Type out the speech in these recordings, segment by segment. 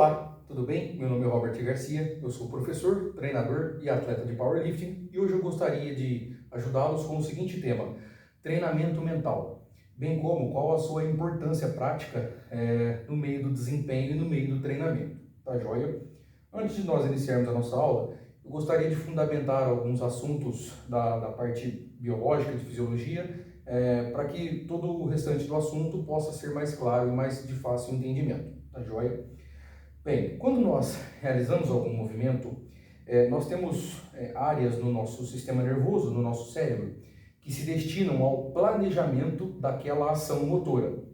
Olá, tudo bem? Meu nome é Robert Garcia, eu sou professor, treinador e atleta de powerlifting e hoje eu gostaria de ajudá-los com o seguinte tema: treinamento mental, bem como qual a sua importância prática no meio do desempenho e no meio do treinamento, tá joia? Antes de nós iniciarmos a nossa aula, eu gostaria de fundamentar alguns assuntos da parte biológica, de fisiologia, para que todo o restante do assunto possa ser mais claro e mais de fácil entendimento, tá joia? Bem, quando nós realizamos algum movimento, nós temos áreas no nosso sistema nervoso, no nosso cérebro, que se destinam ao planejamento daquela ação motora.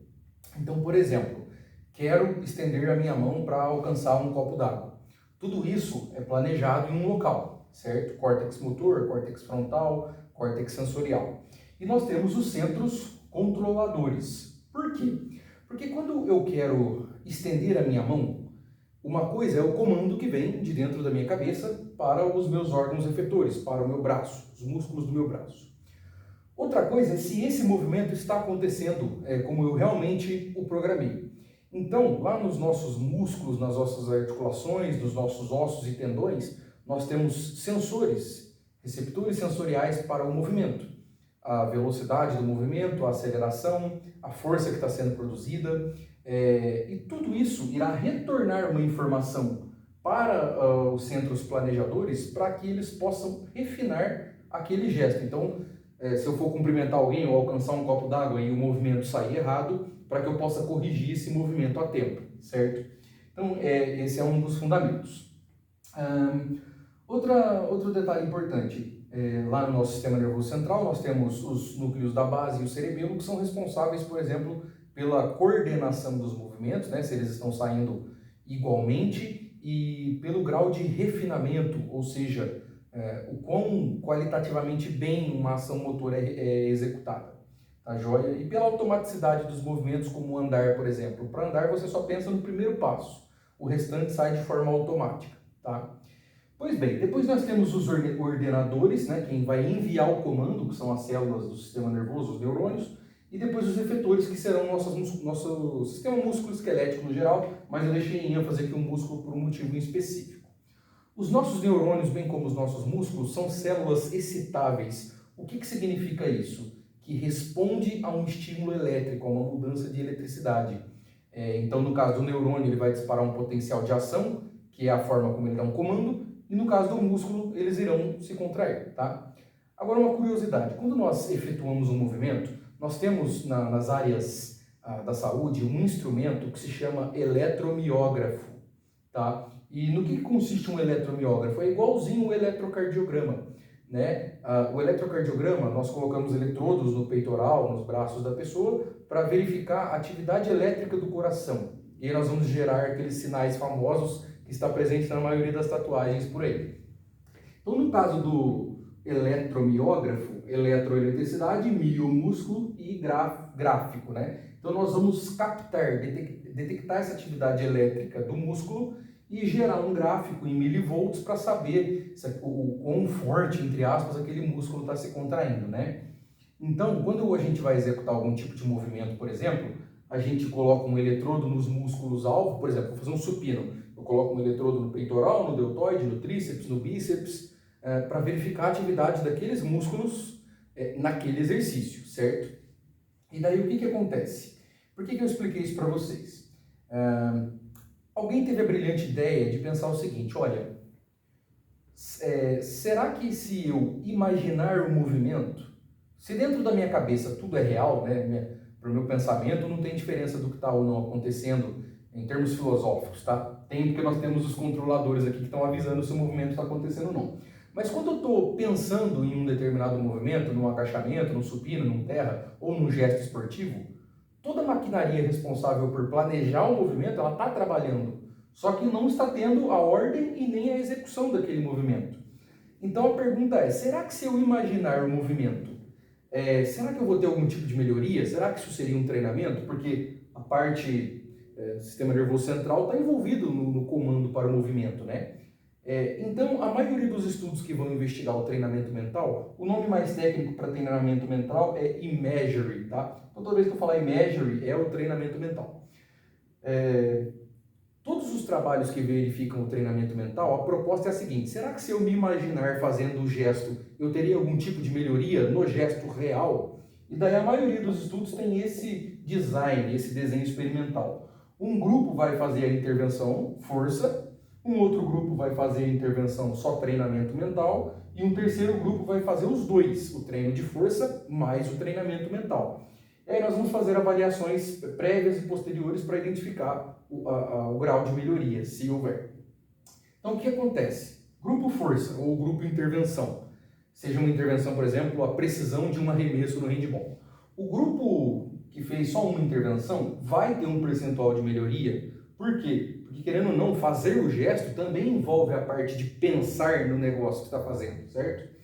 Então, por exemplo, quero estender a minha mão para alcançar um copo d'água. Tudo isso é planejado em um local, certo? Córtex motor, córtex frontal, córtex sensorial. E nós temos os centros controladores. Por quê? Porque quando eu quero estender a minha mão, uma coisa é o comando que vem de dentro da minha cabeça para os meus órgãos efetores, para o meu braço, os músculos do meu braço. Outra coisa é se esse movimento está acontecendo como eu realmente o programei. Então, lá nos nossos músculos, nas nossas articulações, nos nossos ossos e tendões, nós temos sensores, receptores sensoriais para o movimento. A velocidade do movimento, a aceleração, a força que está sendo produzida, e tudo isso irá retornar uma informação para os centros planejadores para que eles possam refinar aquele gesto. Então, se eu for cumprimentar alguém ou alcançar um copo d'água e o movimento sair errado, para que eu possa corrigir esse movimento a tempo, certo? Então, esse é um dos fundamentos. Outro detalhe importante, lá no nosso sistema nervoso central, nós temos os núcleos da base e o cerebelo, que são responsáveis, por exemplo, pela coordenação dos movimentos, né, se eles estão saindo igualmente, e pelo grau de refinamento, ou seja, o quão qualitativamente bem uma ação motora é executada, tá joia? E pela automaticidade dos movimentos, como andar, por exemplo. Para andar, você só pensa no primeiro passo, o restante sai de forma automática, tá? Pois bem, depois nós temos os ordenadores, né, quem vai enviar o comando, que são as células do sistema nervoso, os neurônios, e depois os efetores, que serão nosso sistema músculo-esquelético no geral, mas eu deixei em ênfase aqui o músculo por um motivo em específico. Os nossos neurônios, bem como os nossos músculos, são células excitáveis. O que significa isso? Que responde a um estímulo elétrico, a uma mudança de eletricidade. Então, no caso do neurônio, ele vai disparar um potencial de ação, que é a forma como ele dá um comando, e no caso do músculo, eles irão se contrair, tá? Agora, uma curiosidade, quando nós efetuamos um movimento, nós temos nas áreas da saúde um instrumento que se chama eletromiógrafo, tá? E no que consiste um eletromiógrafo? É igualzinho o eletrocardiograma, né? O eletrocardiograma, nós colocamos eletrodos no peitoral, nos braços da pessoa, para verificar a atividade elétrica do coração. E aí nós vamos gerar aqueles sinais famosos que está presente na maioria das tatuagens por aí. Então, no caso do eletromiógrafo, eletroeletricidade, mio, músculo e gráfico, né? Então, nós vamos captar, detectar essa atividade elétrica do músculo e gerar um gráfico em milivolts para saber o quão forte, entre aspas, aquele músculo está se contraindo, né? Então, quando a gente vai executar algum tipo de movimento, por exemplo, a gente coloca um eletrodo nos músculos-alvo, por exemplo, vou fazer um supino, eu coloco um eletrodo no peitoral, no deltoide, no tríceps, no bíceps, para verificar a atividade daqueles músculos naquele exercício, certo? E daí o que acontece? Por que eu expliquei isso para vocês? Alguém teve a brilhante ideia de pensar o seguinte, olha, será que se eu imaginar o movimento, se dentro da minha cabeça tudo é real, né, para o meu pensamento não tem diferença do que está ou não acontecendo em termos filosóficos, tá? Tem porque nós temos os controladores aqui que estão avisando se o movimento está acontecendo ou não. Mas quando eu estou pensando em um determinado movimento, num agachamento, num supino, num terra ou num gesto esportivo, toda a maquinaria responsável por planejar o movimento, ela está trabalhando, só que não está tendo a ordem e nem a execução daquele movimento. Então a pergunta é, será que se eu imaginar o movimento, será que eu vou ter algum tipo de melhoria? Será que isso seria um treinamento? Porque a parte do sistema nervoso central está envolvido no comando para o movimento, né? Então, a maioria dos estudos que vão investigar o treinamento mental, o nome mais técnico para treinamento mental é imagery, tá? Então, toda vez que eu falar imagery, é o treinamento mental. todos os trabalhos que verificam o treinamento mental, a proposta é a seguinte: será que se eu me imaginar fazendo o gesto, eu teria algum tipo de melhoria no gesto real? E daí a maioria dos estudos tem esse design, esse desenho experimental. Um grupo vai fazer a intervenção força, um outro grupo vai fazer a intervenção só treinamento mental e um terceiro grupo vai fazer os dois, o treino de força mais o treinamento mental. E aí nós vamos fazer avaliações prévias e posteriores para identificar o grau de melhoria, se houver. Então o que acontece? Grupo força ou grupo intervenção. Seja uma intervenção, por exemplo, a precisão de um arremesso no handball. O grupo que fez só uma intervenção vai ter um percentual de melhoria. Por quê? Porque, querendo ou não, fazer o gesto também envolve a parte de pensar no negócio que está fazendo, certo?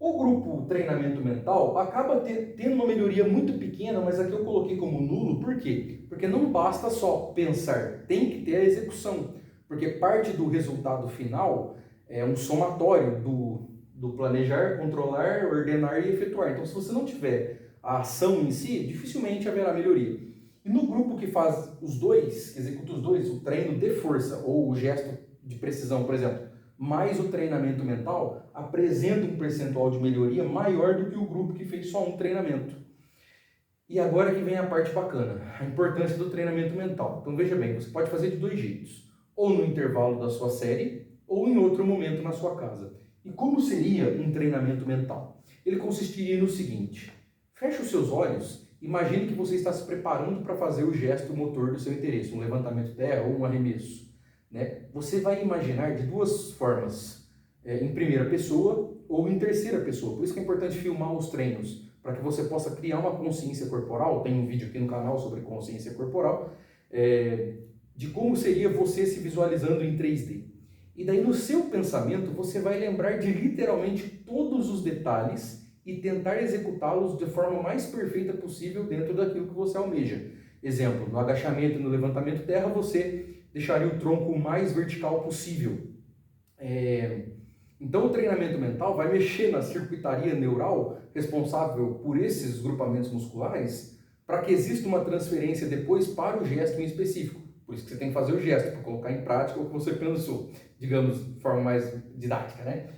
O grupo treinamento mental acaba tendo uma melhoria muito pequena, mas aqui eu coloquei como nulo. Por quê? Porque não basta só pensar, tem que ter a execução. Porque parte do resultado final é um somatório do planejar, controlar, ordenar e efetuar. Então, se você não tiver a ação em si, dificilmente haverá melhoria. E no grupo que faz os dois, que executa os dois, o treino de força ou o gesto de precisão, por exemplo, mais o treinamento mental, apresenta um percentual de melhoria maior do que o grupo que fez só um treinamento. E agora que vem a parte bacana, a importância do treinamento mental. Então veja bem, você pode fazer de dois jeitos, ou no intervalo da sua série, ou em outro momento na sua casa. E como seria um treinamento mental? Ele consistiria no seguinte: feche os seus olhos, imagine que você está se preparando para fazer o gesto motor do seu interesse, um levantamento de terra ou um arremesso. Né? Você vai imaginar de duas formas, em primeira pessoa ou em terceira pessoa. Por isso que é importante filmar os treinos, para que você possa criar uma consciência corporal. Tem um vídeo aqui no canal sobre consciência corporal, de como seria você se visualizando em 3D. E daí no seu pensamento você vai lembrar de literalmente todos os detalhes e tentar executá-los de forma mais perfeita possível dentro daquilo que você almeja. Exemplo, no agachamento e no levantamento terra, você deixaria o tronco o mais vertical possível. Então o treinamento mental vai mexer na circuitaria neural responsável por esses grupamentos musculares para que exista uma transferência depois para o gesto em específico. Por isso que você tem que fazer o gesto, para colocar em prática o que você pensou, digamos, de forma mais didática, né?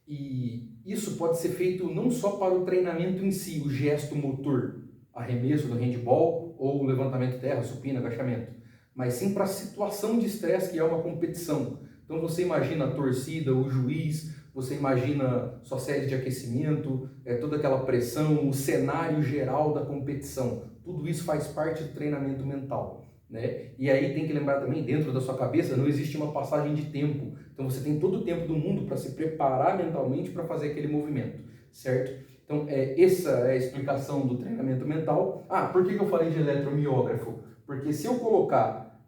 E isso pode ser feito não só para o treinamento em si, o gesto motor, arremesso do handball ou levantamento terra, supino, agachamento, mas sim para a situação de estresse que é uma competição. Então você imagina a torcida, o juiz, você imagina sua série de aquecimento, toda aquela pressão, o cenário geral da competição. Tudo isso faz parte do treinamento mental, né? E aí tem que lembrar também, dentro da sua cabeça não existe uma passagem de tempo. Então você tem todo o tempo do mundo para se preparar mentalmente para fazer aquele movimento, certo? Então essa é a explicação do treinamento mental. Por que eu falei de eletromiógrafo? Porque se eu colocar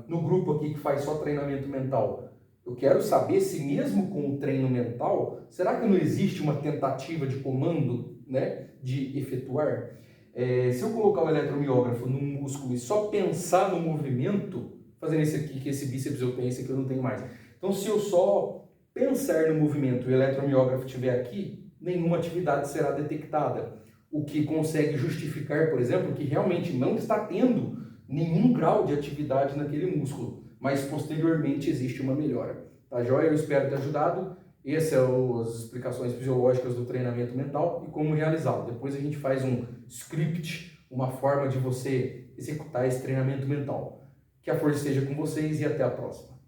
no grupo aqui que faz só treinamento mental, eu quero saber se mesmo com o treino mental, será que não existe uma tentativa de comando, né, de efetuar? Se eu colocar o eletromiógrafo no músculo e só pensar no movimento, fazendo esse aqui, que esse bíceps eu tenho, esse aqui eu não tenho mais. Então se eu só pensar no movimento e o eletromiógrafo estiver aqui, nenhuma atividade será detectada. O que consegue justificar, por exemplo, que realmente não está tendo nenhum grau de atividade naquele músculo, mas posteriormente existe uma melhora. Tá joia? Eu espero ter ajudado. Essas são as explicações fisiológicas do treinamento mental e como realizá-lo. Depois a gente faz um script, uma forma de você executar esse treinamento mental. Que a força esteja com vocês e até a próxima.